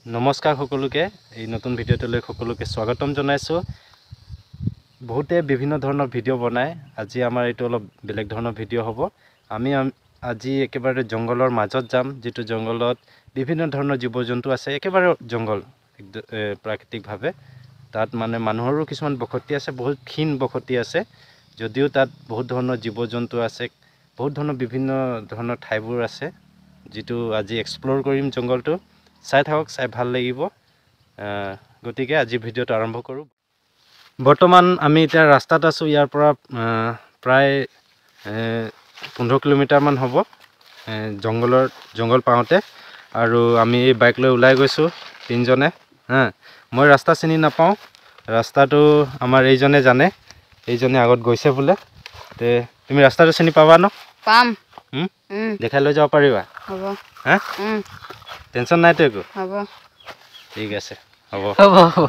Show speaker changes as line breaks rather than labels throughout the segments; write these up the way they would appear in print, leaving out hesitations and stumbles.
নমস্কাৰ সকলোকে এই নতুন ভিডিঅ'টোলৈ সকলোকে স্বাগতম জনাইছোঁ। বহুতে বিভিন্ন ধৰণৰ ভিডিঅ' বনায়। আজি আমাৰ এইটো অলপ বেলেগ ধৰণৰ ভিডিঅ' হ'ব। আমি আজি একেবাৰে জংঘলৰ মাজত যাম, যিটো জংঘলত বিভিন্ন ধৰণৰ জীৱ জন্তু আছে। একেবাৰে জংঘল প্ৰাকৃতিকভাৱে তাত মানে মানুহৰো কিছুমান বসতি আছে, বহুত ক্ষীণ বসতি আছে। যদিও তাত বহুত ধৰণৰ জীৱ জন্তু আছে, বহুত ধৰণৰ বিভিন্ন ধৰণৰ ঠাইবোৰ আছে, যিটো আজি এক্সপ্ল'ৰ কৰিম জংঘলটো। চাই থাকক, চাই ভাল লাগিব। গতিকে আজি ভিডিঅ'টো আৰম্ভ কৰোঁ। বৰ্তমান আমি এতিয়া ৰাস্তাত আছোঁ। ইয়াৰ পৰা প্ৰায় 15 কিলোমিটাৰমান হ'ব জংঘল পাওঁতে। আৰু আমি এই বাইক লৈ ওলাই গৈছোঁ তিনিজনে। মই ৰাস্তা চিনি নাপাওঁ, ৰাস্তাটো আমাৰ এইজনে জানে, এইজনে আগত গৈছে বোলে। তে তুমি ৰাস্তাটো চিনি পাবা ন?
পাম।
দেখাই লৈ যাব পাৰিবা?
হ'ব।
হা? টেনশ্যন নাইতো একো?
হ'ব।
ঠিক আছে, হ'ব হ'ব।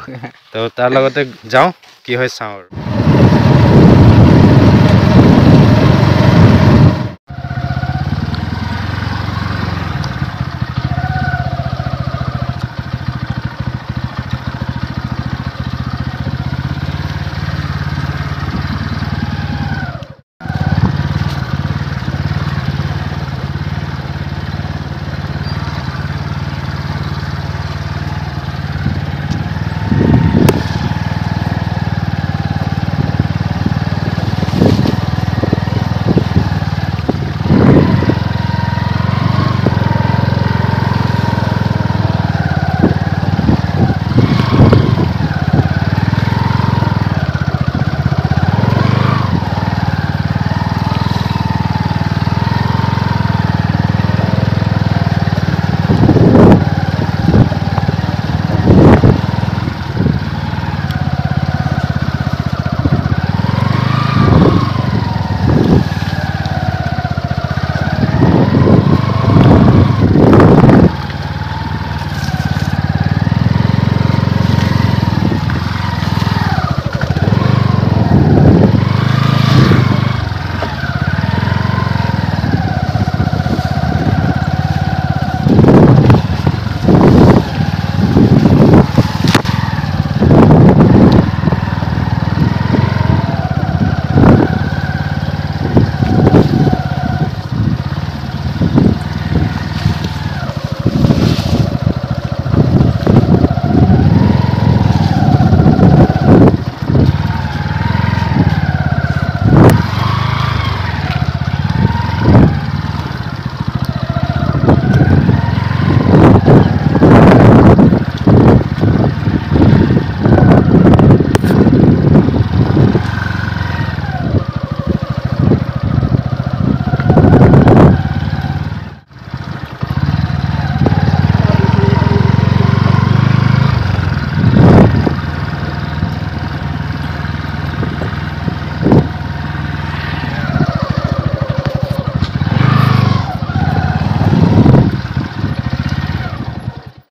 তো তাৰ লগতে যাওঁ, কি হয় চাওঁ আৰু।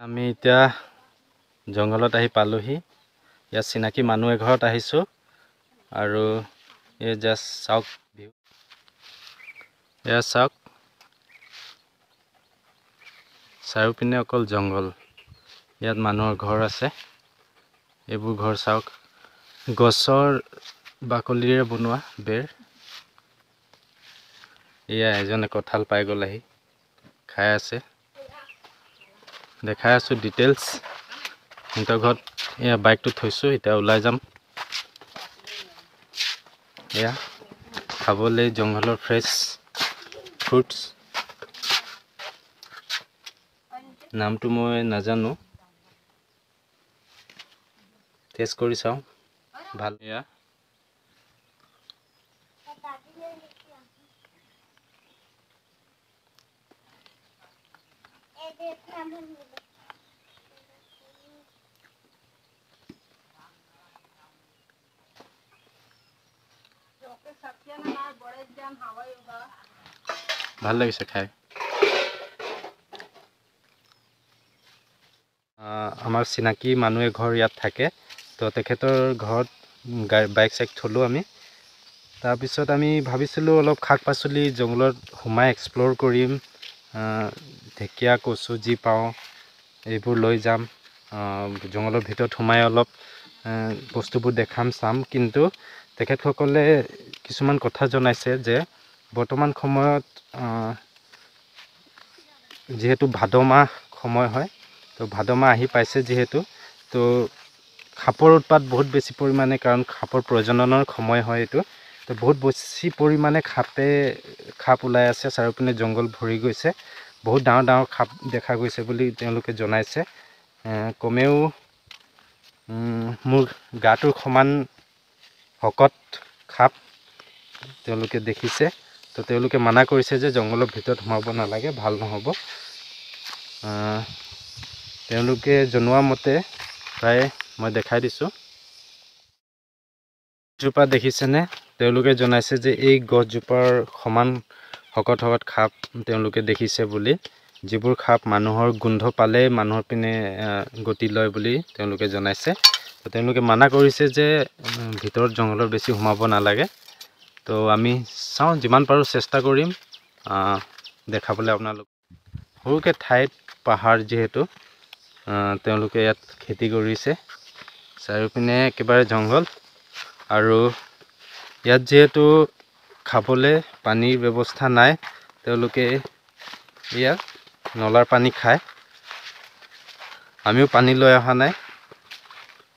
আমি এতিয়া জংঘলত আহি পালোহি। ইয়াত চিনাকি মানুহ এঘৰত আহিছোঁ। আৰু এই জাষ্ট চাওক ভিউ, এয়া চাওক, চাৰিওপিনে অকল জংঘল। ইয়াত মানুহৰ ঘৰ আছে। এইবোৰ ঘৰ চাওক, গছৰ বাকলিৰে বনোৱা বেৰ। এয়া এজনে কঁঠাল পাই গ'ল, আহি খাই আছে। দেখাই আছোঁ ডিটেইলছ। সিহঁতৰ ঘৰত এয়া বাইকটো থৈছোঁ, এতিয়া ওলাই যাম। এয়া খাবলৈ জংঘলৰ ফ্ৰেছ ফ্ৰুটছ। নামটো মই নাজানো, টেষ্ট কৰি চাওঁ, ভাল। এয়া ভাল লাগিছে খাই। আমাৰ চিনাকি মানুহে ঘৰ ইয়াত থাকে, তো তেখেতৰ ঘৰত বাইক চাইক থলোঁ আমি। তাৰপিছত আমি ভাবিছিলোঁ অলপ শাক পাচলি জংঘলত সোমাই এক্সপ্ল'ৰ কৰিম। ঢেকীয়া কচু যি পাওঁ এইবোৰ লৈ যাম, জংঘলৰ ভিতৰত সোমাই অলপ বস্তুবোৰ দেখাম চাম। কিন্তু তেখেতসকলে কিছুমান কথা জনাইছে যে বৰ্তমান সময়ত যিহেতু ভাদ মাহ সময় হয়, তো ভাদ মাহ আহি পাইছে যিহেতু, তো সাপৰ উৎপাত বহুত বেছি পৰিমাণে, কাৰণ সাপৰ প্ৰজননৰ সময় হয় এইটো, তো বহুত বেছি পৰিমাণে সাপ ওলাই আছে। চাৰিওপিনে জংঘল ভৰি গৈছে, বহুত ডাঙৰ ডাঙৰ সাপ দেখা গৈছে বুলি তেওঁলোকে জনাইছে। কমেও মোৰ গাটোৰ সমান শকত সাপ তেওঁলোকে দেখিছে। তো তেওঁলোকে মানা কৰিছে যে জংঘলৰ ভিতৰত সোমাব নালাগে, ভাল নহ'ব। তেওঁলোকে জনোৱা মতে প্ৰায় মই দেখাই দিছোঁ। গছজোপা দেখিছেনে? তেওঁলোকে জনাইছে যে এই গছজোপাৰ সমান শকত শকত সাপ তেওঁলোকে দেখিছে বুলি, যিবোৰ সাপ মানুহৰ গোন্ধ পালেই মানুহৰ পিনে গতি লয় বুলি তেওঁলোকে জনাইছে। তো তেওঁলোকে মানা কৰিছে যে ভিতৰত জংঘলত বেছি সোমাব নালাগে। তো আমি চাওঁ, যিমান পাৰোঁ চেষ্টা কৰিম দেখাবলৈ আপোনালোক। সৰুকৈ ঠাইত পাহাৰ যিহেতু, তেওঁলোকে ইয়াত খেতি কৰিছে, চাৰিওপিনে একেবাৰে জংঘল। আৰু ইয়াত যিহেতু খাবলৈ পানীৰ ব্যৱস্থা নাই, তেওঁলোকে ইয়াত নলাৰ পানী খায়। আমিও পানী লৈ অহা নাই,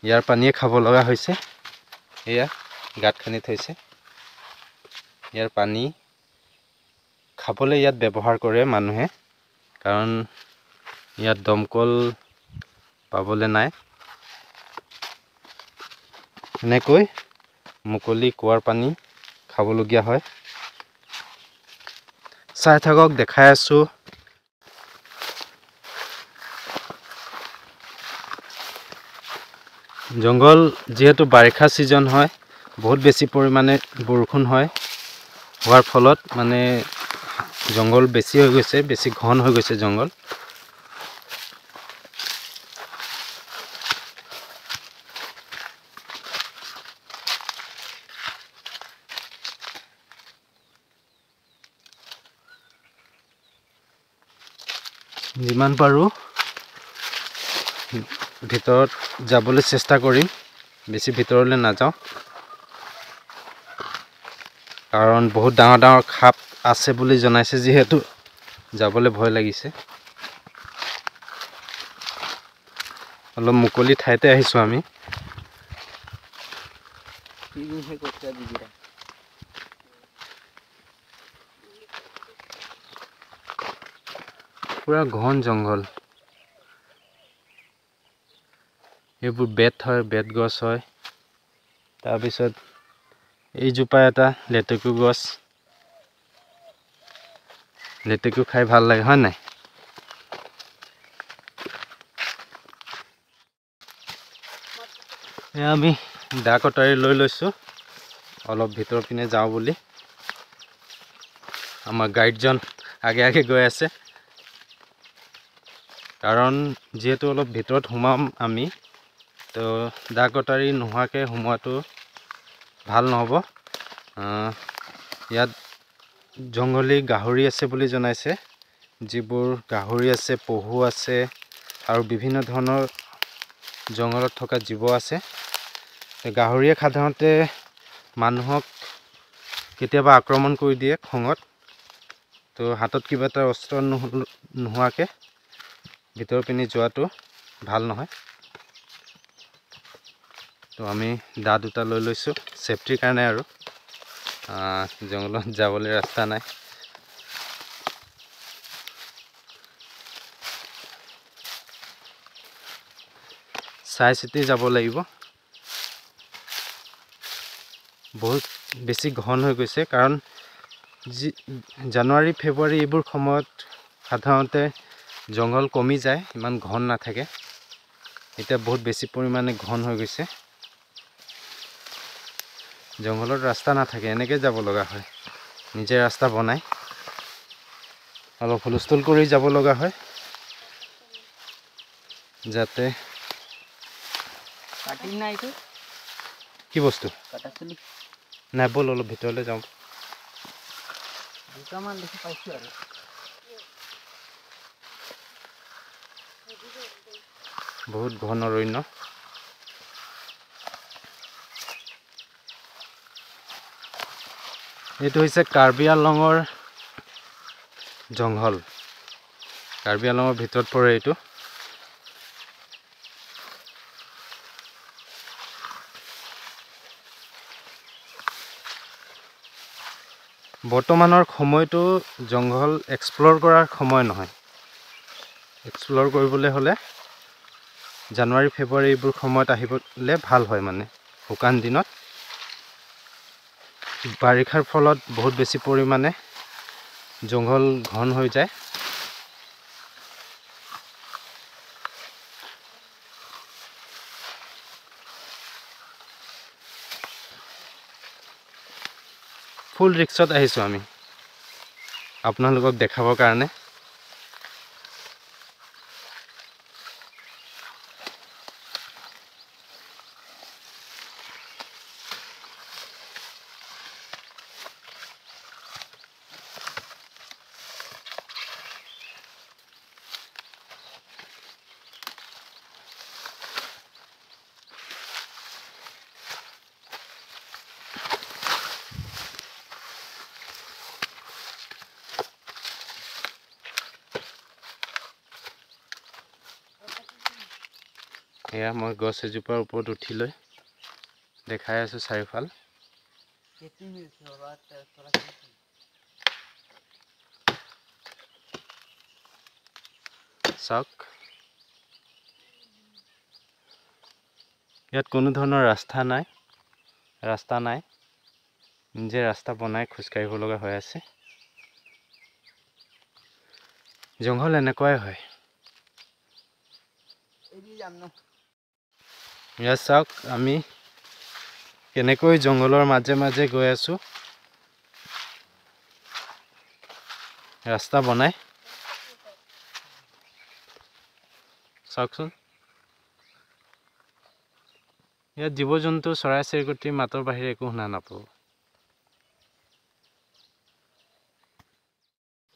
ইয়াৰ পানীয়ে খাব লগা হৈছে। এয়া গাঁত খান্দি থৈছে, ইয়াৰ পানী খাবলৈ ইয়াত ব্যৱহাৰ কৰে মানুহে, কাৰণ ইয়াত দমকল পাবলৈ নাই। এনেকৈ মুকলি কুঁৱাৰ পানী খাবলগীয়া হয়। চাই থাকক, দেখাই আছোঁ। জংঘল যিহেতু বাৰিষা ছিজন হয়, বহুত বেছি পৰিমাণে বৰষুণ হয়, হোৱাৰ ফলত মানে জংঘল বেছি হৈ গৈছে, বেছি ঘন হৈ গৈছে জংঘল। যিমান পাৰোঁ ভিতৰত যাবলৈ চেষ্টা কৰিম, বেছি ভিতৰলৈ নাযাওঁ, কাৰণ বহুত ডাঙৰ ডাঙৰ সাপ আছে বুলি জনাইছে যিহেতু যাবলৈ ভয় লাগিছে। অলপ মুকলি ঠাইতে আহিছোঁ আমি। পুৰা ঘন জংঘল, এইবোৰ বেত হয়, বেত গছ হয়। তাৰপিছত এইজোপা এটা লেটেকু গছ, লেটেকু খাই ভাল লাগে হয় নাই? এয়া আমি দা কটাৰী লৈ লৈছোঁ অলপ ভিতৰ পিনে যাওঁ বুলি। আমাৰ গাইডজন আগে আগে গৈ আছে, কাৰণ যিহেতু অলপ ভিতৰত সোমাম আমি, তো দা কটাৰী নোহোৱাকৈ সোমোৱাটো ভাল নহ'ব। ইয়াত জংঘলী গাহৰি আছে বুলি জনাইছে, যিবোৰ গাহৰি আছে, পহু আছে আৰু বিভিন্ন ধৰণৰ জংঘলত থকা জীৱ আছে। গাহৰিয়ে সাধাৰণতে মানুহক কেতিয়াবা আক্ৰমণ কৰি দিয়ে খঙত, তো হাতত কিবা এটা অস্ত্ৰ নোহোৱাকৈ ভিতৰ পিনে যোৱাটো ভাল নহয়। তো আমি দা দুটা লৈ লৈছোঁ ছেফটিৰ কাৰণে, আৰু জংঘলত যাবলৈ ৰাস্তা নাই। চাই চিতি যাব লাগিব, বহুত বেছি ঘন হৈ গৈছে। কাৰণ জানুৱাৰী ফেব্ৰুৱাৰী এইবোৰ সময়ত সাধাৰণতে জংঘল কমি যায়, ইমান ঘন নাথাকে। এতিয়া বহুত বেছি পৰিমাণে ঘন হৈ গৈছে, জংঘলত ৰাস্তা নাথাকে, এনেকৈ যাব লগা হয়। নিজে ৰাস্তা বনাই অলপ হুলস্থুল কৰি যাব লগা হয়, যাতে কি বস্তু নাই। ব'ল অলপ ভিতৰলৈ যাওঁ। বহুত ঘন অৰণ্য। এইটো হৈছে কাৰ্বি আংলঙৰ জংঘল। কাৰ্বি আংলঙৰ ভিতৰত পৰে এইটো। বৰ্তমানৰ সময়টো জংঘল এক্সপ্ল'ৰ কৰাৰ সময় নহয়। এক্সপ্ল'ৰ কৰিবলৈ হ'লে জানুৱাৰী ফেব্ৰুৱাৰী এইবোৰ সময়ত আহিবলৈ ভাল হয়, মানে শুকান দিনত। বাৰিষাৰ ফলত বহুত বেছি পৰিমাণে জংঘল ঘন হৈ যায়। ফুল ৰিক্সত আহিছোঁ আমি আপোনালোকক দেখাবৰ কাৰণে। এয়া মই গছ এজোপাৰ ওপৰত উঠি লৈ দেখাই আছোঁ চাৰিওফাল। চাওক, ইয়াত কোনো ধৰণৰ ৰাস্তা নাই। নিজে ৰাস্তা বনাই খোজকাঢ়িব লগা হৈ আছে। জংঘল এনেকুৱাই হয়। ইয়াত চাওক, আমি কেনেকৈ জংঘলৰ মাজে মাজে গৈ আছোঁ ৰাস্তা বনাই। চাওকচোন, ইয়াত জীৱ জন্তু চৰাই চিৰিকটিৰ মাতৰ বাহিৰে একো শুনা নাপাব।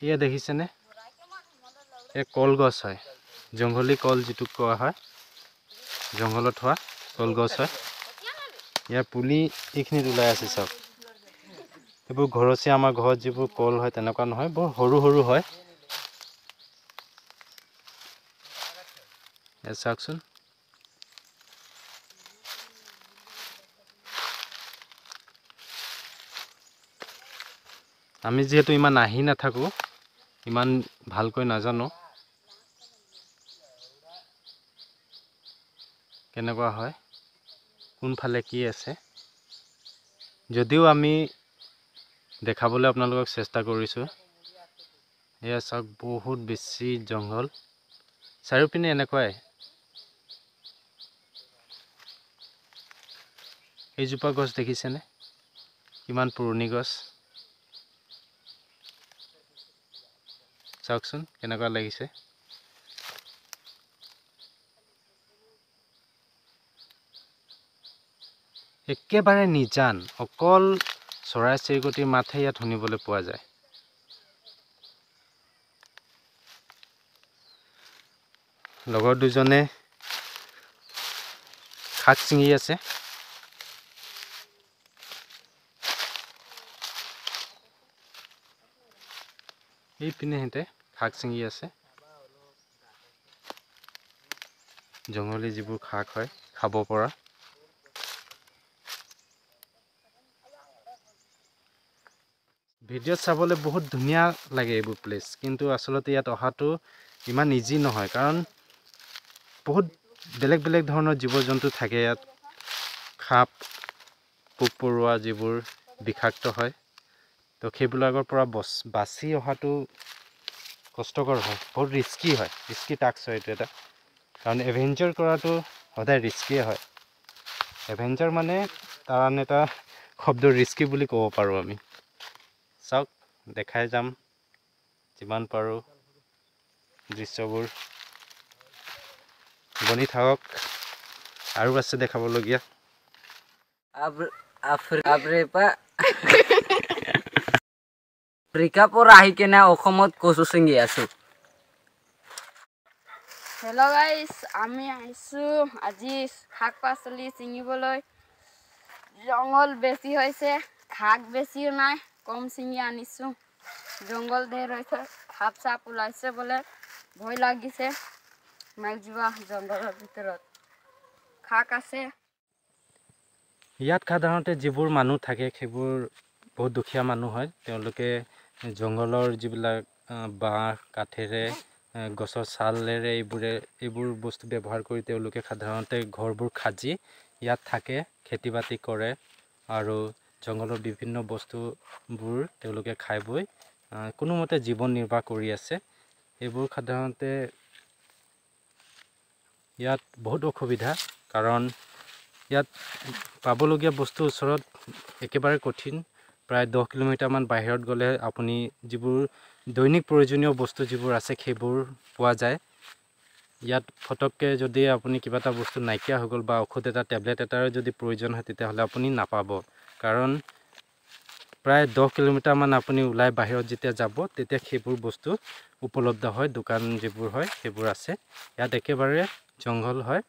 এয়া দেখিছেনে, এই কলগছ হয়, জংঘলী কল যিটো কোৱা হয়, জংঘলত হোৱা কলগছ হয়। ইয়াৰ পুলি এইখিনিত ওলাই আছে চাওক। এইবোৰ ঘৰচীয়া, আমাৰ ঘৰত যিবোৰ কল হয় তেনেকুৱা নহয়, বৰ সৰু সৰু হয়। চাওকচোন, আমি যিহেতু ইমান আহি নাথাকোঁ, ইমান ভালকৈ নাজানো কেনেকুৱা হয়, কোনফালে কি আছে। যদিও আমি দেখাবলৈ আপোনালোকক চেষ্টা কৰিছোঁ। এয়া চাওক, বহুত বেছি জংঘল, চাৰিওপিনে এনেকুৱাই। এইজোপা গছ দেখিছেনে, কিমান পুৰণি গছ। চাওকচোন কেনেকুৱা লাগিছে। একেবাৰে নিজান, অকল চৰাই চিৰিকটিৰ মাতহে ইয়াত শুনিবলৈ পোৱা যায়। লগৰ দুজনে শাক ছিঙি আছে। এইপিনে সিহঁতে শাক ছিঙি আছে। জংঘলী যিবোৰ শাক হয় খাব পৰা। ভিডিঅ'ত চাবলৈ বহুত ধুনীয়া লাগে এইবোৰ প্লেচ, কিন্তু আচলতে ইয়াত অহাটো ইমান ইজি নহয়, কাৰণ বহুত বেলেগ বেলেগ ধৰণৰ জীৱ জন্তু থাকে ইয়াত। সাপ, পোক পৰুৱা যিবোৰ বিষাক্ত হয়, তো সেইবিলাকৰ পৰা বাচি অহাটো কষ্টকৰ হয়, বহুত ৰিস্কি হয়, ৰিস্কি টাস্ক হয় এইটো এটা। কাৰণ এডভেঞ্চাৰ কৰাটো সদায় ৰিস্কিয়ে হয়। এডভেঞ্চাৰ মানে তাৰ আন এটা শব্দ ৰিস্কি বুলি ক'ব পাৰোঁ আমি। চাওক, দেখাই যাম যিমান পাৰোঁ দৃশ্যবোৰ। বনি থাকক, আৰু আছে দেখাবলগীয়া।
আফ্ৰিকাৰ পৰা আহি কেনে অসমত কচু ছিঙি আছোঁ। হেল্ল' গাইছ, আমি আহিছোঁ আজি শাক পাচলি ছিঙিবলৈ। জংঘল বেছি হৈছে, শাক বেছিও নাই, কম ছিঙি আনিছোঁ। জংঘল ঢেৰ হৈছে, সাপ চাপ ওলাইছে বোলে, ভয় লাগিছে। মাক যোৱা জংঘলৰ ভিতৰত শাক আছে।
ইয়াত সাধাৰণতে যিবোৰ মানুহ থাকে সেইবোৰ বহুত দুখীয়া মানুহ হয়। তেওঁলোকে জংঘলৰ যিবিলাক বাঁহ কাঠেৰে গছৰ ছালেৰে এইবোৰ বস্তু ব্যৱহাৰ কৰি তেওঁলোকে সাধাৰণতে ঘৰবোৰ সাজি ইয়াত থাকে, খেতি বাতি কৰে আৰু জংঘলৰ বিভিন্ন বস্তুবোৰ তেওঁলোকে খাই বৈ কোনোমতে জীৱন নিৰ্বাহ কৰি আছে। এইবোৰ সাধাৰণতে ইয়াত বহুত অসুবিধা, কাৰণ ইয়াত পাবলগীয়া বস্তুৰ ওচৰত একেবাৰে কঠিন। প্ৰায় 10 কিলোমিটাৰমান বাহিৰত গ'লে আপুনি যিবোৰ দৈনিক প্ৰয়োজনীয় বস্তু যিবোৰ আছে সেইবোৰ পোৱা যায়। ইয়াত ফটককৈ যদি আপুনি কিবা এটা বস্তু নাইকিয়া হৈ গ'ল বা ঔষধ এটা টেবলেট এটাৰ যদি প্ৰয়োজন হয় তেতিয়াহ'লে আপুনি নাপাব, কাৰণ প্ৰায় 10 কিলোমিটাৰমান আপুনি ওলাই বাহিৰত যেতিয়া যাব তেতিয়া সেইবোৰ বস্তু উপলব্ধ হয়। দোকান যিবোৰ হয় সেইবোৰ আছে। ইয়াত একেবাৰে জংঘল হয়।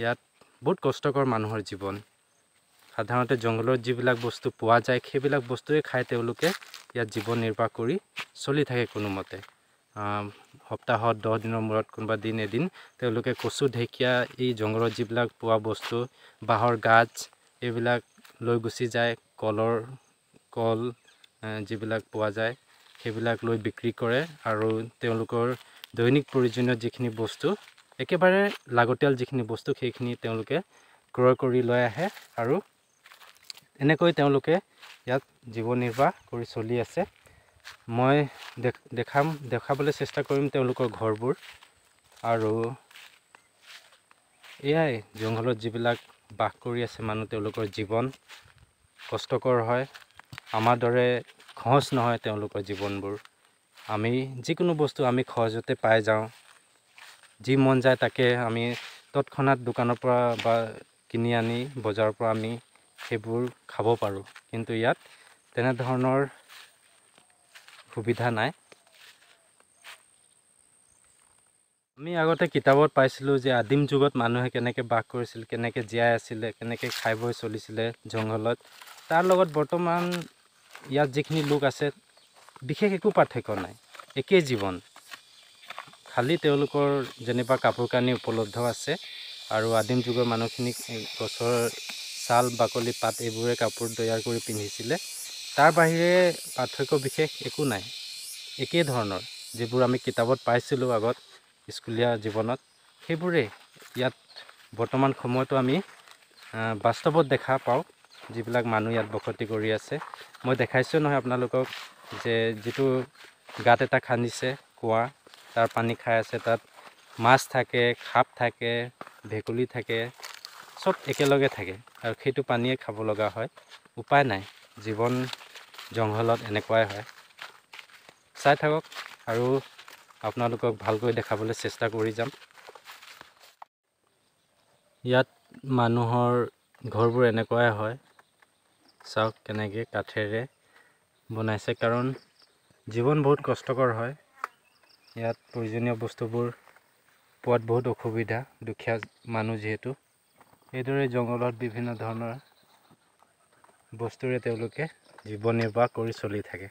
ইয়াত বহুত কষ্টকৰ মানুহৰ জীৱন। সাধাৰণতে জংঘলত যিবিলাক বস্তু পোৱা যায় সেইবিলাক বস্তুৱে খাই তেওঁলোকে ইয়াত জীৱন নিৰ্বাহ কৰি চলি থাকে কোনোমতে। সপ্তাহত 10 দিনৰ মূৰত কোনোবা দিন এদিন তেওঁলোকে কচু ঢেকীয়া এই জংঘলত যিবিলাক পোৱা বস্তু, বাঁহৰ গাজ এইবিলাক লৈ গুচি যায়। কল যিবিলাক পোৱা যায় সেইবিলাক লৈ বিক্ৰী কৰে আৰু তেওঁলোকৰ দৈনিক প্ৰয়োজনীয় যিখিনি বস্তু, একেবাৰে লাগতিয়াল যিখিনি বস্তু সেইখিনি তেওঁলোকে ক্ৰয় কৰি লৈ আহে আৰু এনেকৈ তেওঁলোকে ইয়াত জীৱন নিৰ্বাহ কৰি চলি আছে। মই দেখাবলৈ চেষ্টা কৰিম তেওঁলোকৰ ঘৰবোৰ। আৰু এয়াই জংঘলত যিবিলাক বাস কৰি আছে মানুহ, তেওঁলোকৰ জীৱন কষ্টকৰ হয়। আমাৰ দৰে সহজ নহয় তেওঁলোকৰ জীৱনবোৰ। আমি যিকোনো বস্তু আমি সহজতে পাই যাওঁ, যি মন যায় তাকে আমি তৎক্ষণাত দোকানৰ পৰা বা কিনি আনি বজাৰৰ পৰা আমি সেইবোৰ খাব পাৰোঁ, কিন্তু ইয়াত তেনেধৰণৰ সুবিধা নাই। আমি আগতে কিতাপত পাইছিলোঁ যে আদিম যুগত মানুহে কেনেকৈ বাস কৰিছিল, কেনেকৈ জীয়াই আছিলে, কেনেকৈ খাই বৈ চলিছিলে জংঘলত। তাৰ লগত বৰ্তমান ইয়াত যিখিনি লোক আছে বিশেষ একো পাৰ্থক্য নাই, একেই জীৱন। খালি তেওঁলোকৰ যেনিবা কাপোৰ কানি উপলব্ধ আছে আৰু আদিম যুগৰ মানুহখিনিক গছৰ ছাল বাকলি পাত এইবোৰে কাপোৰ তৈয়াৰ কৰি পিন্ধিছিলে। তাৰ বাহিৰে পাৰ্থক্য বিশেষ একো নাই, একেই ধৰণৰ যিবোৰ আমি কিতাপত পাইছিলোঁ আগত স্কুলীয়া জীৱনত, সেইবোৰেই ইয়াত বৰ্তমান সময়তো আমি বাস্তৱত দেখা পাওঁ। যিবিলাক মানুহ ইয়াত বসতি কৰি আছে, মই দেখাইছোঁ নহয় আপোনালোকক, যে যিটো গাঁত এটা খান্দিছে কুঁৱা, তাৰ পানী খাই আছে। তাত মাছ থাকে, সাপ থাকে, ভেকুলী থাকে, চব একেলগে থাকে আৰু সেইটো পানীয়ে খাব লগা হয়। উপায় নাই, জীৱন জংঘলত এনেকুৱাই হয়। চাই থাকক আৰু আপোনালোকক ভালকৈ দেখাবলৈ চেষ্টা কৰি যাম। ইয়াত মানুহৰ ঘৰবোৰ এনেকুৱাই হয়। চাওক কেনেকৈ কাঠেৰে বনাইছে, কাৰণ জীৱন বহুত কষ্টকৰ হয়। ইয়াত প্ৰয়োজনীয় বস্তুবোৰ পোৱাত বহুত অসুবিধা, দুখীয়া মানুহ যিহেতু। এইদৰে জংঘলত বিভিন্ন ধৰণৰ বস্তুৰে তেওঁলোকে জীৱন নিৰ্বাহ কৰি চলি থাকে।